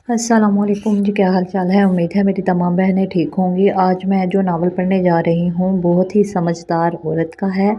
अस्सलाम वालेकुम जी, क्या हाल चाल है। उम्मीद है मेरी तमाम बहनें ठीक होंगी। आज मैं जो नावल पढ़ने जा रही हूँ बहुत ही समझदार औरत का है,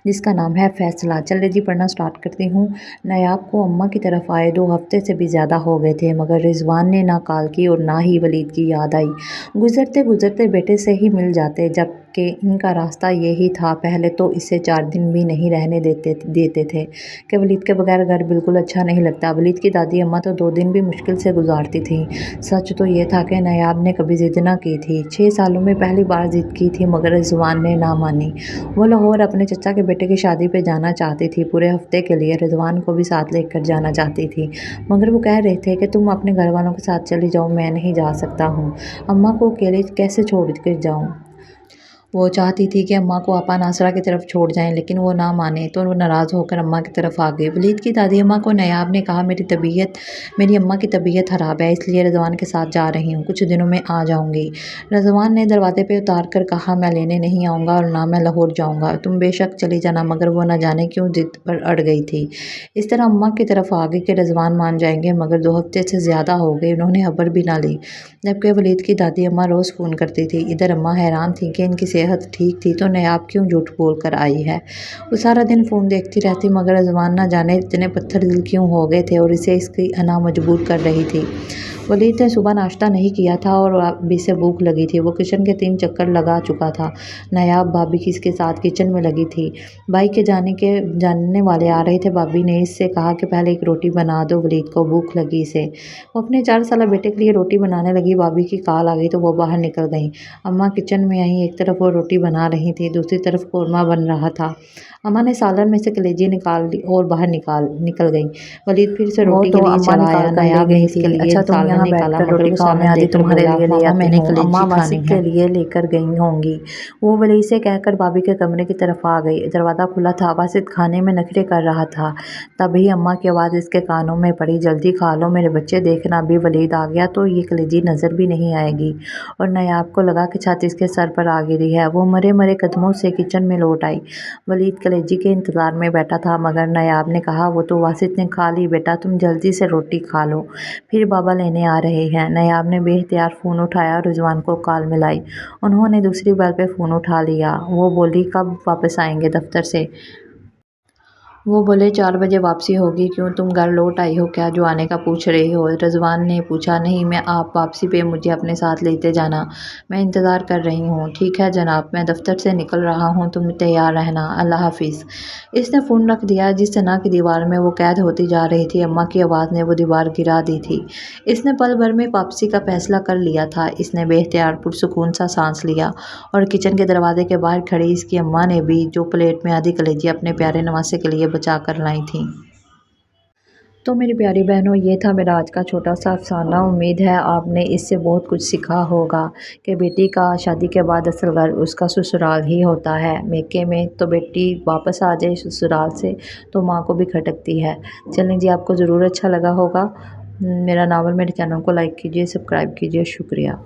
जिसका नाम है फैसला। चलिए जी पढ़ना स्टार्ट करती हूँ। नायाब को अम्मा की तरफ आए 2 हफ्ते से भी ज़्यादा हो गए थे, मगर रिजवान ने ना कॉल की और ना ही वलीद की याद आई। गुजरते गुजरते बेटे से ही मिल जाते, जबकि इनका रास्ता यही था। पहले तो इसे 4 दिन भी नहीं रहने देते थे कि वलीद के बगैर घर बिल्कुल अच्छा नहीं लगता। वलीद की दादी अम्मा तो 2 दिन भी मुश्किल से गुजारती थी। सच तो ये था कि नायाब ने कभी ज़िद ना की थी। 6 सालों में पहली बार ज़िद की थी, मगर रिजवान ने ना मानी। वो लाहौर अपने चचा के बेटे की शादी पे जाना चाहती थी, पूरे हफ्ते के लिए। रिजवान को भी साथ लेकर जाना चाहती थी, मगर वो कह रहे थे कि तुम अपने घर वालों के साथ चली जाओ, मैं नहीं जा सकता हूँ। अम्मा को अकेले कैसे छोड़ कर जाऊँ। वो चाहती थी कि अम्मा को आपा नासरा की तरफ छोड़ जाएं, लेकिन वो ना माने तो वो नाराज़ होकर अम्मा की तरफ आ गई। वलीद की दादी अम्मा को नायाब ने कहा, मेरी अम्मा की तबीयत ख़राब है, इसलिए रिजवान के साथ जा रही हूँ, कुछ दिनों में आ जाऊँगी। रिजवान ने दरवाजे पे उतार कर कहा, मैं लेने नहीं आऊँगा और ना मैं लाहौर जाऊँगा, तुम बेशक चली जाना। मगर वो न जाने क्यों ज़िद पर अड़ गई थी। इस तरह अम्मा की तरफ आ गई कि रिजवान मान जाएंगे, मगर 2 हफ्ते से ज़्यादा हो गए, उन्होंने खबर भी ना ली। जबकि वलीद की दादी अम्मा रोज़ फ़ोन करती थी। इधर अम्मा हैरान थी कि इनकी सेहत ठीक थी तो नायाब क्यों झूठ बोल कर आई है। वो सारा दिन फ़ोन देखती रहती, मगर रिजवान ना जाने इतने पत्थर दिल क्यों हो गए थे और इसे इसकी अना मजबूर कर रही थी। वलीद ने सुबह नाश्ता नहीं किया था और अभी से भूख लगी थी। वो किचन के 3 चक्कर लगा चुका था। नायाब भाभी किसके साथ किचन में लगी थी। भाई के जानने वाले आ रहे थे। भाभी ने इससे कहा कि पहले एक रोटी बना दो, वलीद को भूख लगी इसे। वो अपने 4 साला बेटे के लिए रोटी बनाने लगी। भाभी की कॉल आ गई तो वो बाहर निकल गई। अम्मा किचन में आई। एक तरफ वो रोटी बना रही थी, दूसरी तरफ कौरमा बन रहा था। अम्मा ने सालन में से कलेजी निकाल ली और बाहर निकल गई। वलीद फिर से रोटी के लिए चला आया। नायाब ने इसके लिए अच्छा, तुम सालन यहाँ निकाला, बैठकर मगर रोटी वो खाओ, मैं सालन आधी देखकर तुम्हारे बोला, लिए ले मामा आती मैंने हूँ। अम्मा कलेजी खानी वासिक है। के लिए लेकर गई होंगी। वो वली से कहकर भाभी के कमरे की तरफ आ गई। दरवाज़ा खुला था। वासिक खाने में नखरे कर रहा था। तभी अम्मा की आवाज़ इसके कानों में पड़ी, जल्दी खा लो मेरे बच्चे, देखना अभी वलीद आ गया तो ये कलेजी नज़र भी नहीं आएगी। और नायाब को लगा कि छत इसके सर पर आ गिरी है। वो मरे मरे कदमों से किचन में लौट आई। वलीद कलेजी के इंतज़ार में बैठा था, मगर नायाब ने कहा, वो तो वासिक ने खा ली, बेटा तुम जल्दी से रोटी खा लो, फिर बाबा लेने आ रहे हैं। नायाब ने बेख्तियार फ़ोन उठाया और रिजवान को कॉल मिलाई। उन्होंने दूसरी बार पे फ़ोन उठा लिया। वो बोली, कब वापस आएंगे दफ्तर से। वो बोले, 4 बजे वापसी होगी। क्यों, तुम घर लौट आई हो क्या जो आने का पूछ रही हो। रिजवान ने पूछा, नहीं, मैं आप वापसी पे मुझे अपने साथ लेते जाना, मैं इंतज़ार कर रही हूँ। ठीक है जनाब, मैं दफ्तर से निकल रहा हूँ, तुम तैयार रहना, अल्लाह हाफिज़। इसने फ़ोन रख दिया। जिस तरह की दीवार में वो कैद होती जा रही थी, अम्मा की आवाज़ ने वो दीवार गिरा दी थी। इसने पल भर में वापसी का फैसला कर लिया था। इसने बेख्तियार पुरसुकून सा सांस लिया और किचन के दरवाजे के बाहर खड़ी इसकी अम्मा ने भी, जो प्लेट में आधी कलेजी अपने प्यारे नवासे के लिए बचा कर लाई थी। तो मेरी प्यारी बहनों, ये था मेरा आज का छोटा सा अफसाना। उम्मीद है आपने इससे बहुत कुछ सीखा होगा कि बेटी का शादी के बाद असल घर उसका ससुराल ही होता है। मेके में तो बेटी वापस आ जाए ससुराल से तो माँ को भी खटकती है। चलें जी, आपको ज़रूर अच्छा लगा होगा मेरा नावल। मेरे चैनल को लाइक कीजिए, सब्सक्राइब कीजिए। शुक्रिया।